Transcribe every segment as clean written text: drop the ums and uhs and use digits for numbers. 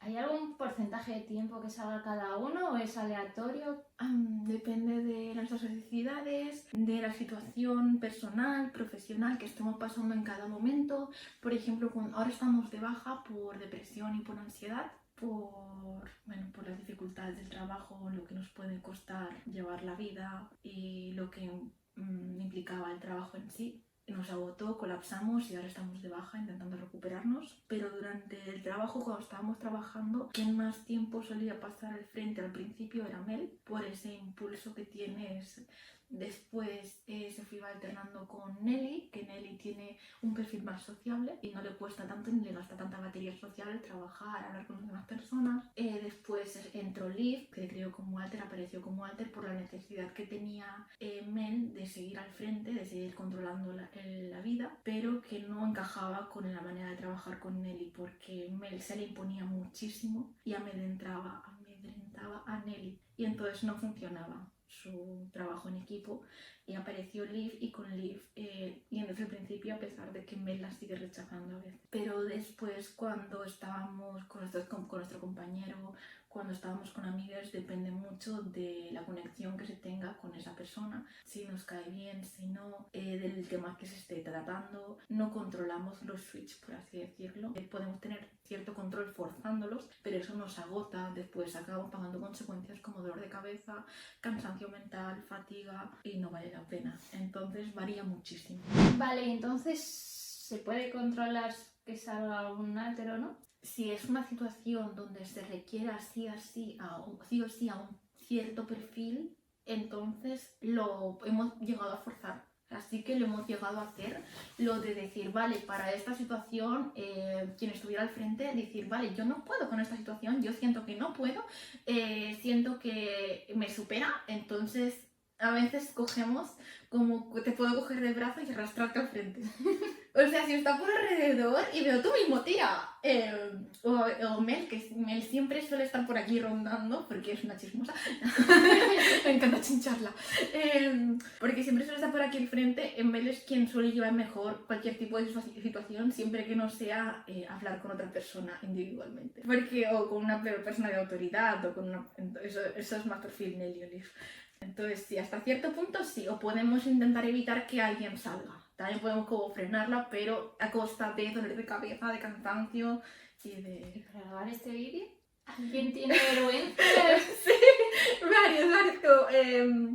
¿Hay algún porcentaje de tiempo que salga cada uno o es aleatorio? Depende de nuestras necesidades, de la situación personal, profesional que estemos pasando en cada momento. Por ejemplo, ahora estamos de baja por depresión y por ansiedad, por las dificultades del trabajo, lo que nos puede costar llevar la vida y lo que implicaba el trabajo en sí. Nos agotó, colapsamos y ahora estamos de baja intentando recuperarnos. Pero durante el trabajo, cuando estábamos trabajando, quien más tiempo solía pasar al frente al principio era Mel, por ese impulso que tienes. Después se fue alternando con Nelly, que Nelly tiene un perfil más sociable y no le cuesta tanto ni le gasta tanta batería social trabajar, hablar con las demás personas. Después entró Liv, que creó como alter, apareció como alter por la necesidad que tenía Mel de seguir al frente, de seguir controlando la vida, pero que no encajaba con la manera de trabajar con Nelly, porque Mel se le imponía muchísimo y amedrentaba a Nelly, y entonces no funcionaba su trabajo en equipo, y apareció Liv, y con Liv y desde el principio, a pesar de que Mel la sigue rechazando a veces, pero después cuando estábamos con nuestro compañero, cuando estábamos con amigas, depende mucho de la conexión que se tenga con esa persona, si nos cae bien, si no, del tema que se esté tratando. No controlamos los switch, por así decirlo. Podemos tener cierto control forzándolos, pero eso nos agota, después acabamos pagando consecuencias como dolor de cabeza, cansancio mental, fatiga, y no vale la pena. Entonces varía muchísimo. Vale, entonces ¿se puede controlar que salga un alter o no? Si es una situación donde se requiera sí o sí a un cierto perfil, entonces lo hemos llegado a forzar. Así que lo hemos llegado a hacer, lo de decir, vale, para esta situación, quien estuviera al frente, decir, vale, yo no puedo con esta situación, yo siento que no puedo, siento que me supera, entonces a veces cogemos como te puedo coger del brazo y arrastrarte al frente. O sea, si está por alrededor y veo tú mismo, tira. O Mel, que Mel siempre suele estar por aquí rondando, porque es una chismosa. Me encanta chincharla. Porque siempre suele estar por aquí al frente. Mel es quien suele llevar mejor cualquier tipo de situación, siempre que no sea hablar con otra persona individualmente. O con una persona de autoridad, o con una... Eso es más perfil Nelly o Liv. Entonces, sí, hasta cierto punto sí, o podemos intentar evitar que alguien salga. También podemos como frenarla, pero a costa de dolor de cabeza, de cansancio y de... ¿Y para grabar este vídeo? ¿Alguien tiene vergüenza? Sí, varios.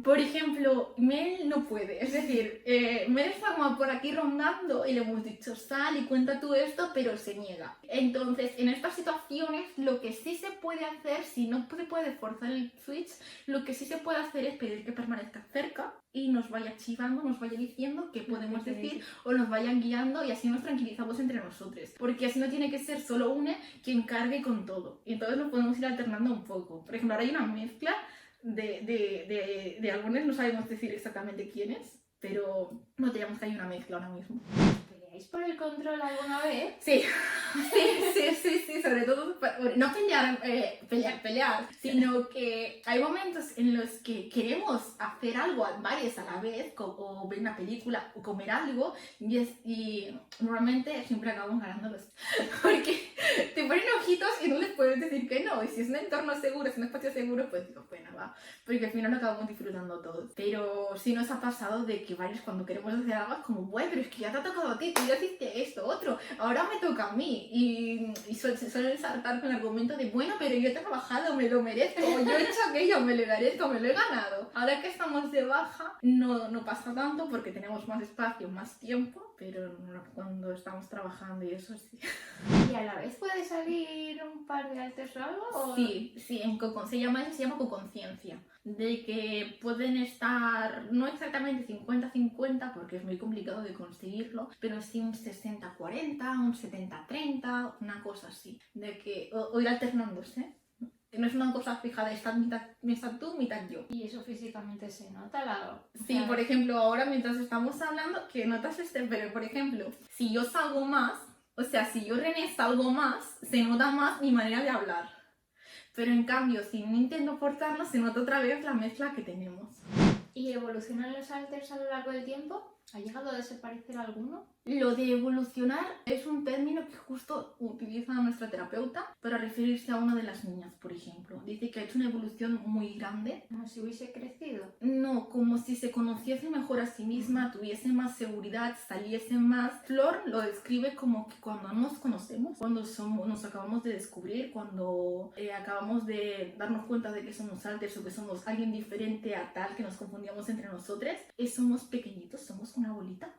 Por ejemplo, Mel no puede. Es decir, Mel está como por aquí rondando y le hemos dicho sal y cuenta tú esto, pero se niega. Entonces, en estas situaciones, lo que sí se puede hacer, si no se puede forzar el switch, lo que sí se puede hacer es pedir que permanezca cerca y nos vaya chivando, nos vaya diciendo qué podemos decir, o nos vayan guiando, y así nos tranquilizamos entre nosotros. Porque así no tiene que ser solo una quien cargue con todo. Y entonces lo podemos ir alternando un poco. Por ejemplo, ahora hay una mezcla de algunos, no sabemos decir exactamente quiénes, pero no tenemos que hay una mezcla ahora mismo. ¿Peleáis por el control alguna vez? Sí, sobre todo, no pelear, sino que hay momentos en los que queremos hacer algo varios a la vez, o ver una película, o comer algo, y normalmente siempre acabamos ganándolos, porque te ponen ojitos y no les puedes decir que no, y si es un entorno seguro, es un espacio seguro, pues digo, bueno, va, porque al final lo acabamos disfrutando todos. Pero sí nos ha pasado de que varios, cuando queremos hacer algo, es como, bueno, pero es que ya te ha tocado a ti, tú ya hiciste esto, otro, ahora me toca a mí, y se suelen saltar con el argumento de, bueno, pero yo he trabajado, me lo merezco, o yo he hecho aquello, me lo merezco, me lo he ganado. Ahora que estamos de baja, no pasa tanto porque tenemos más espacio, más tiempo, pero cuando estamos trabajando y eso sí. ¿Y a la vez puede salir un par de alters o algo? ¿O? Sí, se llama coconciencia, de que pueden estar, no exactamente 50-50, porque es muy complicado de conseguirlo, pero sí un 60-40, un 70-30, una cosa así, de que, o ir alternándose. No es una cosa fija de estar mitad tú, mitad yo. ¿Y eso físicamente se nota? Sí, por ejemplo, ahora mientras estamos hablando, que notas pero por ejemplo, si yo salgo más, o sea, si yo René salgo más, se nota más mi manera de hablar. Pero en cambio, si no intento forzarlo, se nota otra vez la mezcla que tenemos. ¿Y evolucionan los alters a lo largo del tiempo? ¿Ha llegado a desaparecer alguno? Lo de evolucionar es un término que justo utiliza nuestra terapeuta para referirse a una de las niñas, por ejemplo. Dice que ha hecho una evolución muy grande. Como si hubiese crecido. No, como si se conociese mejor a sí misma, tuviese más seguridad, saliese más. Flor lo describe como que cuando nos conocemos, cuando nos acabamos de descubrir, cuando acabamos de darnos cuenta de que somos alters o que somos alguien diferente a tal que nos confundíamos entre nosotros, somos pequeñitos, somos una bolita.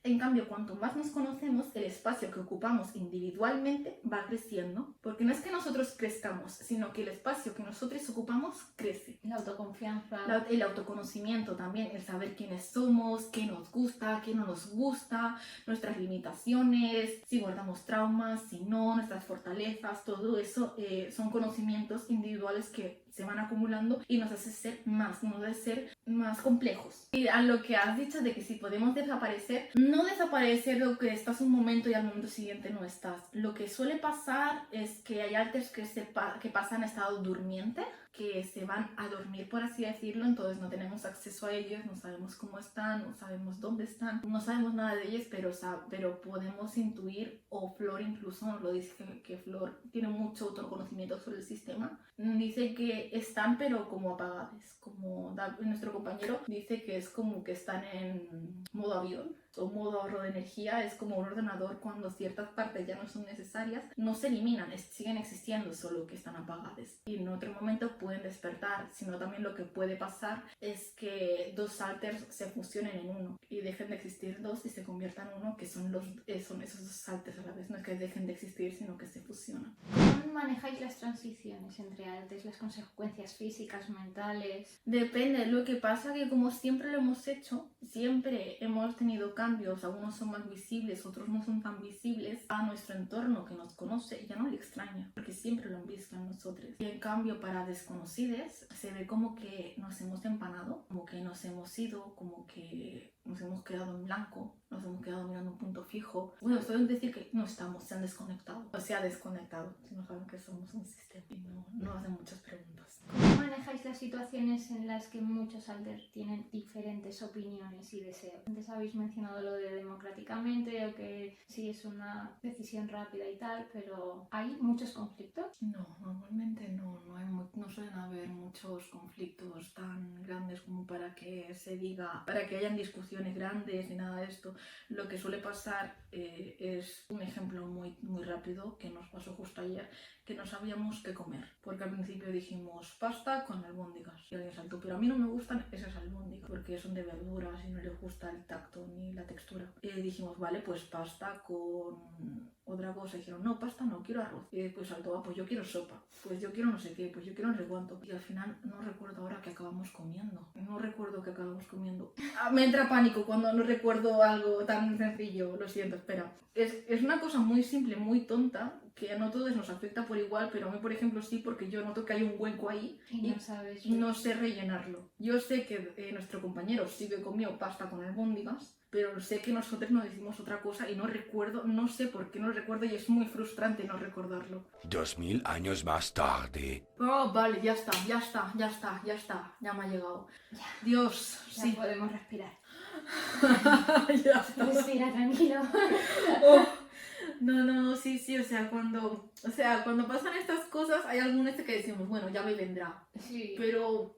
En cambio, cuanto más nos conocemos, el espacio que ocupamos individualmente va creciendo, porque no es que nosotros crezcamos, sino que el espacio que nosotros ocupamos crece. La autoconfianza. El autoconocimiento también, el saber quiénes somos, qué nos gusta, qué no nos gusta, nuestras limitaciones, si guardamos traumas, si no, nuestras fortalezas, todo eso son conocimientos individuales que se van acumulando y nos hace ser más, nos hace ser más complejos. Y a lo que has dicho de que si podemos desaparecer, no desaparecer lo que estás un momento y al momento siguiente no estás. Lo que suele pasar es que hay alters que pasan a estado durmiente, que se van a dormir, por así decirlo, entonces no tenemos acceso a ellos, no sabemos cómo están, no sabemos dónde están, no sabemos nada de ellos, pero podemos intuir, o Flor incluso nos lo dice, que Flor tiene mucho autoconocimiento sobre el sistema, dice que están pero como apagadas, como nuestro compañero dice que es como que están en modo avión o modo ahorro de energía, es como un ordenador cuando ciertas partes ya no son necesarias, no se eliminan, siguen existiendo, solo que están apagadas y en otro momento pueden despertar, sino también lo que puede pasar es que dos alters se fusionen en uno y dejen de existir dos y se conviertan en uno, que son esos dos alters a la vez, no es que dejen de existir, sino que se fusionan. ¿Cómo manejáis las transiciones entre alters, las consecuencias físicas, mentales? Depende, lo que pasa que como siempre lo hemos hecho, siempre hemos tenido cambios, algunos son más visibles, otros no son tan visibles, a nuestro entorno que nos conoce ya no le extraña, porque siempre lo han visto en nosotros. Y en cambio para desconocidos se ve como que nos hemos empanado, como que nos hemos ido, como que nos hemos quedado en blanco, nos hemos quedado mirando un punto fijo. Bueno, esto es decir que no estamos, se han desconectado, o se ha desconectado, si no saben que somos un sistema y no hacen muchas preguntas. ¿Cómo manejáis las situaciones en las que muchos alters tienen diferentes opiniones y deseos? Antes habéis mencionado lo de democráticamente o que sí es una decisión rápida y tal, pero ¿hay muchos conflictos? No, normalmente no suelen haber muchos conflictos tan grandes como para que se diga, para que hayan discusiones grandes ni nada de esto. Lo que suele pasar es un ejemplo muy, muy rápido que nos pasó justo ayer, que no sabíamos qué comer, porque al principio dijimos pasta con albóndigas y alguien saltó, pero a mí no me gustan esas albóndigas porque son de verduras y no les gusta el tacto ni la textura. Y dijimos, vale, pues pasta con otra cosa. Y dijeron, no, pasta no, quiero arroz. Y después saltó, pues yo quiero sopa, pues yo quiero no sé qué, pues yo quiero no sé cuánto. Y al final no recuerdo ahora qué acabamos comiendo. No recuerdo qué acabamos comiendo. Me entra pánico cuando no recuerdo algo tan sencillo, lo siento, espera. Es una cosa muy simple, muy tonta, que a no todos nos afecta por igual, pero a mí, por ejemplo, sí, porque yo noto que hay un hueco ahí Y no sabes. no sé rellenarlo. Yo sé que nuestro compañero sí que comió pasta con albóndigas, pero sé que nosotros nos decimos otra cosa y no recuerdo, no sé por qué no recuerdo y es muy frustrante no recordarlo. 2000 años más tarde. Oh, vale, ya está, ya me ha llegado. Dios, Ya sí. podemos respirar. Ya está. Respira, tranquilo. Oh, no, sí, o sea, cuando pasan estas cosas hay algunas que decimos, bueno, ya me vendrá, Sí. pero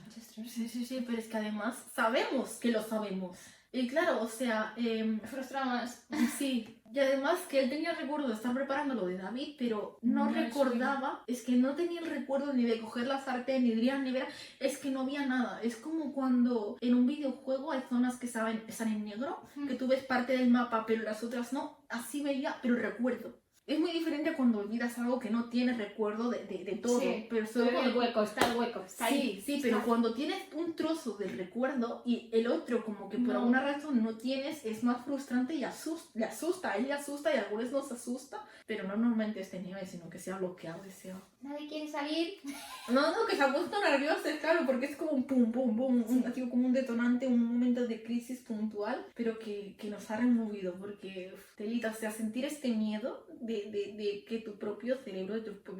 Mucho estrés. sí, pero es que además sabemos que lo sabemos. Y claro, o sea, Me frustra más. sí, y además que él tenía el recuerdo de estar preparando lo de David, pero no No, recordaba, es que no tenía el recuerdo ni de coger la sartén, ni de ir a la nevera, es que no había nada. Es como cuando en un videojuego hay zonas que están en negro, que tú ves parte del mapa, pero las otras no, así veía, pero recuerdo. Es muy diferente cuando olvidas algo que no tienes recuerdo de todo, Sí, pero solo el hueco, está ahí. Sí, pero Está. cuando tienes un trozo del recuerdo y el otro como que por No. alguna razón no tienes, es más frustrante y le asusta, a él le asusta y a algunos nos asusta, pero no normalmente este nivel, sino que sea bloqueado, Nadie quiere salir. No, que se ha puesto nervioso, es claro, porque es como un pum, pum, pum, así como un detonante, un momento de crisis puntual, pero que nos ha removido, porque, telita, o sea, sentir este miedo de de que tu propio cerebro,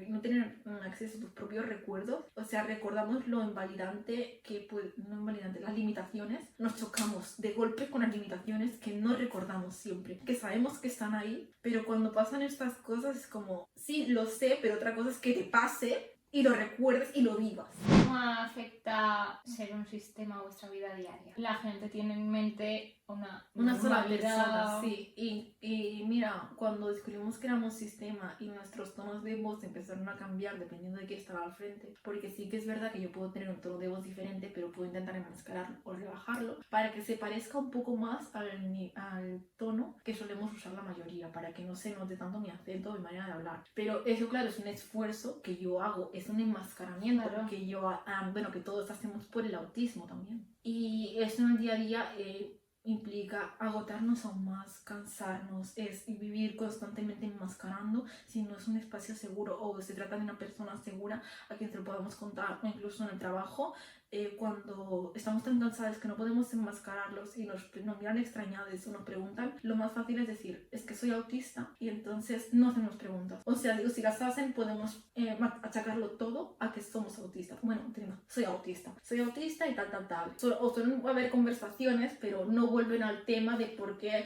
no tener acceso a tus propios recuerdos, o sea, recordamos lo invalidante que puede, no invalidante, las limitaciones, nos chocamos de golpe con las limitaciones que no recordamos siempre, que sabemos que están ahí, pero cuando pasan estas cosas es como, sí, lo sé, pero otra cosa es que te pase y lo recuerdes y lo vivas. ¿Cómo afecta ser un sistema a vuestra vida diaria? La gente tiene en mente una sola normalidad. persona, sí. Y mira, cuando descubrimos que éramos sistema y nuestros tonos de voz empezaron a cambiar dependiendo de quién estaba al frente, porque sí que es verdad que yo puedo tener un tono de voz diferente, pero puedo intentar enmascararlo o rebajarlo para que se parezca un poco más al tono que solemos usar la mayoría, para que no se note tanto mi acento o mi manera de hablar. Pero eso, claro, es un esfuerzo que yo hago, es un enmascaramiento Claro. que bueno, que todos hacemos por el autismo también. Y eso en el día a día implica agotarnos aún más, cansarnos, es vivir constantemente enmascarando si no es un espacio seguro o se trata de una persona segura a quien se lo podamos contar, o incluso en el trabajo. Cuando estamos tan cansados que no podemos enmascararlos y nos miran extrañados o nos preguntan, lo más fácil es decir, es que soy autista, y entonces no hacemos preguntas. O sea, digo, si las hacen podemos achacarlo todo a que somos autistas. Bueno, soy autista y tal. O suelen haber conversaciones, pero no vuelven al tema de por qué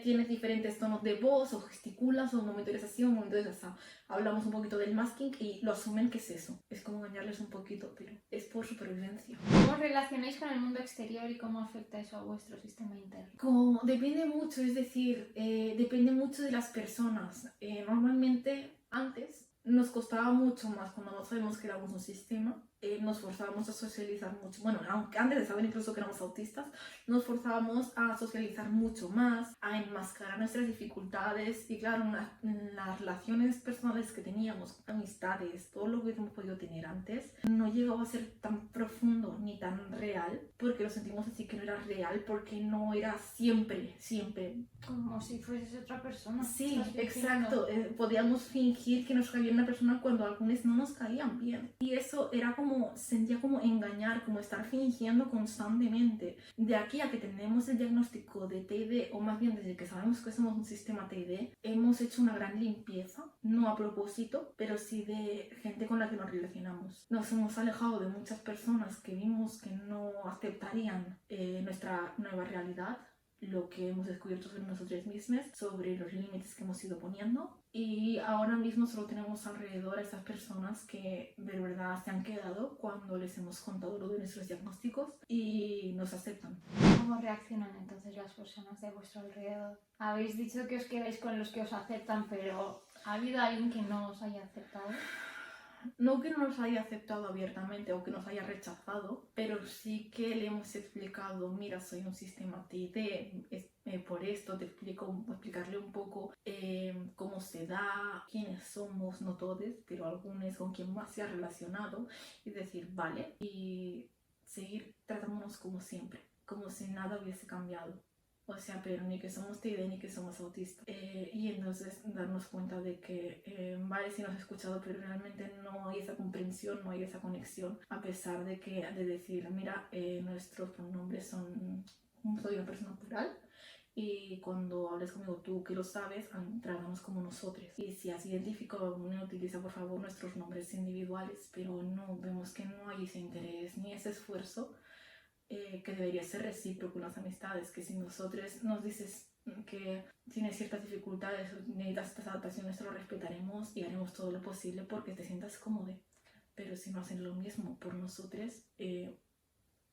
tienes diferentes tonos de voz, o gesticulas, o un momento eres así, un momento eres así. Hablamos un poquito del masking y lo asumen que es eso. Es como engañarles un poquito, pero es por supervivencia. ¿Cómo os relacionáis con el mundo exterior y cómo afecta eso a vuestro sistema interno? Depende mucho, es decir, depende mucho de las personas. Normalmente, antes, nos costaba mucho más cuando no sabemos que éramos un sistema. Nos forzábamos a socializar mucho. Bueno, aunque antes de saber incluso que éramos autistas, nos forzábamos a socializar mucho más, a enmascarar nuestras dificultades y claro, las relaciones personales que teníamos, amistades, todo lo que hemos podido tener antes, no llegaba a ser tan profundo ni tan real, porque lo sentimos así que no era real, porque no era siempre. Como si fueses otra persona. Sí, Estás fingiendo. exacto. Podíamos fingir que nos caía una persona cuando algunos no nos caían bien. Y eso era sentía como engañar, como estar fingiendo constantemente. De aquí a que tenemos el diagnóstico de TID, o más bien desde que sabemos que somos un sistema TID, hemos hecho una gran limpieza, no a propósito, pero sí de gente con la que nos relacionamos. Nos hemos alejado de muchas personas que vimos que no aceptarían nuestra nueva realidad, lo que hemos descubierto sobre nosotros mismos, sobre los límites que hemos ido poniendo, y ahora mismo solo tenemos alrededor a estas personas que de verdad se han quedado cuando les hemos contado lo de nuestros diagnósticos y nos aceptan. ¿Cómo reaccionan entonces las personas de vuestro alrededor? Habéis dicho que os quedáis con los que os aceptan, pero ¿ha habido alguien que no os haya aceptado? No que no nos haya aceptado abiertamente o que nos haya rechazado, pero sí que le hemos explicado, mira, soy un sistema TID, por esto explicarle un poco cómo se da, quiénes somos, no todos, pero algunos con quien más se ha relacionado, y decir, vale, y seguir tratándonos como siempre, como si nada hubiese cambiado. O sea, pero ni que somos TID ni que somos autistas. Y entonces darnos cuenta de que, vale, sí nos he escuchado, pero realmente no hay esa comprensión, no hay esa conexión, a pesar de decir, mira, nuestros pronombres son, soy una persona plural, y cuando hables conmigo tú que lo sabes, trátamos como nosotros. Y si has identificado alguno, utiliza por favor nuestros nombres individuales, pero no, vemos que no hay ese interés ni ese esfuerzo. Que debería ser recíproco en las amistades, que si nosotros nos dices que tienes ciertas dificultades o necesitas estas adaptaciones, te lo respetaremos y haremos todo lo posible porque te sientas cómodo. Pero si no hacen lo mismo por nosotros,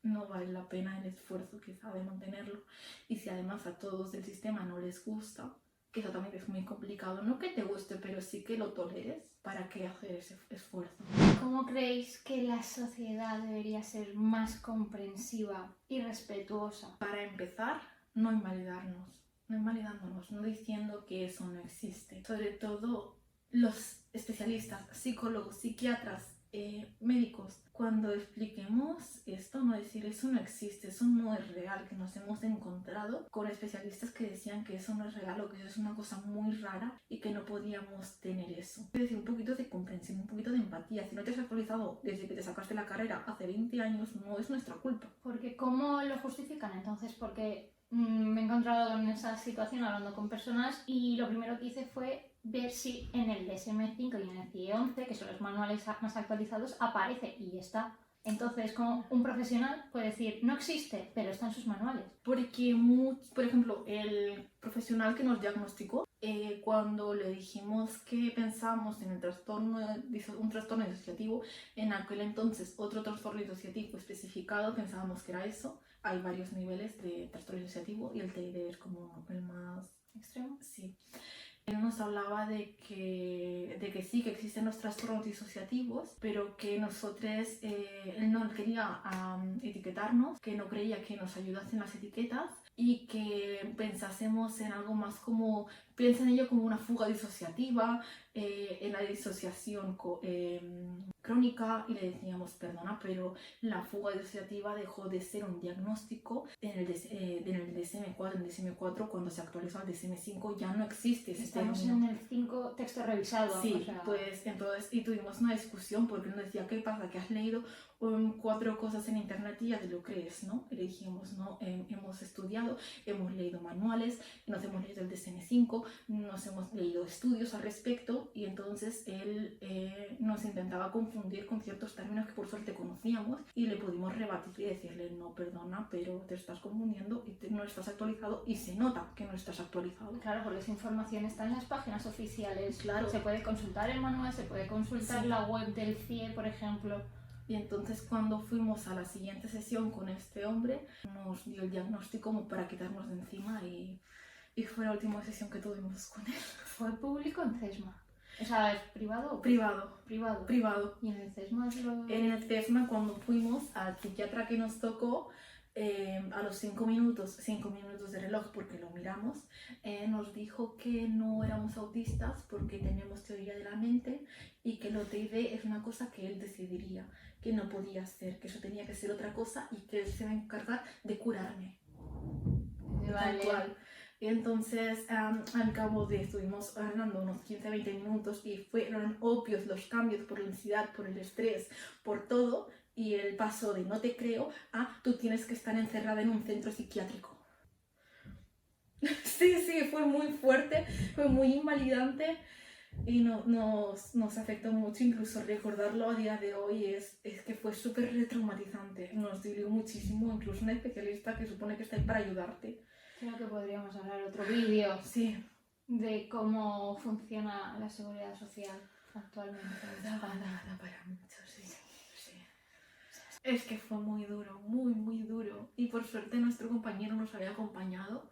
no vale la pena el esfuerzo quizá de mantenerlo. Y si además a todos del sistema no les gusta, que eso también es muy complicado, no que te guste, pero sí que lo toleres, ¿para qué hacer ese esfuerzo? ¿Cómo creéis que la sociedad debería ser más comprensiva y respetuosa? Para empezar, no invalidándonos, no diciendo que eso no existe. Sobre todo los especialistas, psicólogos, psiquiatras, médicos, cuando expliquemos esto, no decir eso no existe, eso no es real, que nos hemos encontrado con especialistas que decían que eso no es real o que eso es una cosa muy rara y que no podíamos tener eso. Es decir, un poquito de comprensión, un poquito de empatía. Si no te has actualizado desde que te sacaste la carrera hace 20 años, no es nuestra culpa. Porque ¿cómo lo justifican entonces? Porque me he encontrado en esa situación hablando con personas y lo primero que hice fue ver si en el DSM-5 y en el CIE-11, que son los manuales más actualizados, aparece y ya está. Entonces, como un profesional puede decir, no existe, pero está en sus manuales. Porque, por ejemplo, el profesional que nos diagnosticó, cuando le dijimos que pensábamos en un trastorno disociativo, en aquel entonces otro trastorno disociativo especificado, pensábamos que era eso. Hay varios niveles de trastorno disociativo y el TID es como el más ¿Extremo? Sí. Él nos hablaba de que sí, que existen los trastornos disociativos, pero que nosotros, él no quería etiquetarnos, que no creía que nos ayudasen las etiquetas y que pensásemos en algo más como, piensa en ello como una fuga disociativa, en la disociación crónica, y le decíamos, perdona, pero la fuga disociativa dejó de ser un diagnóstico en el DSM-4. En el DSM-4, cuando se actualizó al DSM-5, ya no existe ese Estamos término. en el 5 texto revisado. Sí, o sea... pues entonces, y tuvimos una discusión porque él nos decía, ¿qué pasa? Que has leído 4 cosas en internet y ya te lo crees, ¿no? Y le dijimos, no, hemos estudiado, hemos leído manuales, nos hemos leído el DSM-5, nos hemos leído estudios al respecto, y entonces él nos intentaba confundir con ciertos términos que por suerte conocíamos y le pudimos rebatir y decirle, no, perdona, pero te estás confundiendo y no estás actualizado, y se nota que no estás actualizado. Claro, porque esa información está en las páginas oficiales. Claro. Se puede consultar el manual, se puede consultar Sí. la web del CIE, por ejemplo. Y entonces cuando fuimos a la siguiente sesión con este hombre, nos dio el diagnóstico como para quitarnos de encima, y fue la última sesión que tuvimos con él. ¿Fue público en CESMA? O sea, ¿es privado o Privado. privado? Privado. ¿Y en el CESMA es lo...? En el CESMA, cuando fuimos al psiquiatra que nos tocó, a los 5 minutos de reloj, porque lo miramos, nos dijo que no éramos autistas porque tenemos teoría de la mente y que el OTID es una cosa que él decidiría, que no podía ser, que eso tenía que ser otra cosa y que él se va a encargar de curarme. Vale. Tal cual. Y entonces, al cabo de, estuvimos hablando unos 15-20 minutos y fueron obvios los cambios por la ansiedad, por el estrés, por todo, y el paso de no te creo a tú tienes que estar encerrada en un centro psiquiátrico. Sí, fue muy fuerte, fue muy invalidante y nos afectó mucho. Incluso recordarlo a día de hoy es que fue súper retraumatizante. Nos dolió muchísimo, incluso un especialista que supone que está ahí para ayudarte. Creo que podríamos hablar otro vídeo Sí. de cómo funciona la seguridad social actualmente. Da para mucho, sí. Es que fue muy duro, muy duro. Y por suerte nuestro compañero nos había acompañado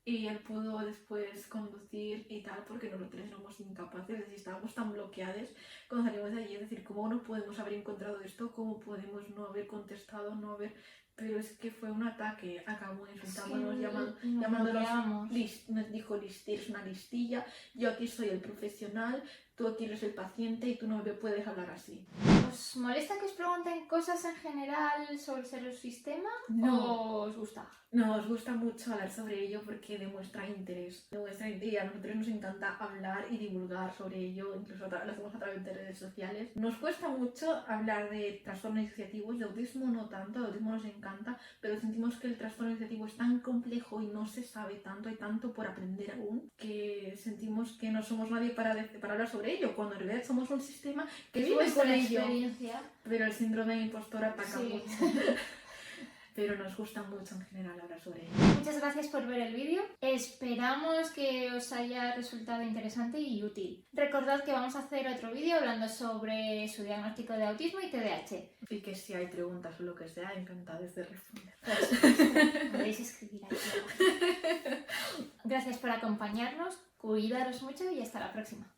y él pudo después conducir y tal, porque nosotros éramos incapaces, y estábamos tan bloqueados cuando salimos de allí, es decir, ¿cómo no podemos haber encontrado esto? ¿Cómo podemos no haber contestado, no haber...? Pero es que fue un ataque, acabó insultándonos, llamándonos, nos dijo, eres una listilla, yo aquí soy el profesional, tú aquí eres el paciente y tú no me puedes hablar así. ¿Os molesta que os pregunten cosas en general sobre el sistema? No. ¿O os gusta? Nos gusta mucho hablar sobre ello porque demuestra interés. Y a nosotros nos encanta hablar y divulgar sobre ello, incluso lo hacemos a través de redes sociales. Nos cuesta mucho hablar de trastornos disociativos, de autismo no tanto, de autismo nos encanta, pero sentimos que el trastorno disociativo es tan complejo y no se sabe tanto, hay tanto por aprender aún, que sentimos que no somos nadie para hablar sobre ello, cuando en realidad somos un sistema que vive con ello. Pero el síndrome de impostor ataca mucho. Pero nos gusta mucho en general hablar sobre ello. Muchas gracias por ver el vídeo. Esperamos que os haya resultado interesante y útil. Recordad que vamos a hacer otro vídeo hablando sobre su diagnóstico de autismo y TDAH. Y que si hay preguntas o lo que sea, encantados de responder. Podéis escribir ahí. Gracias por acompañarnos, cuidaros mucho y hasta la próxima.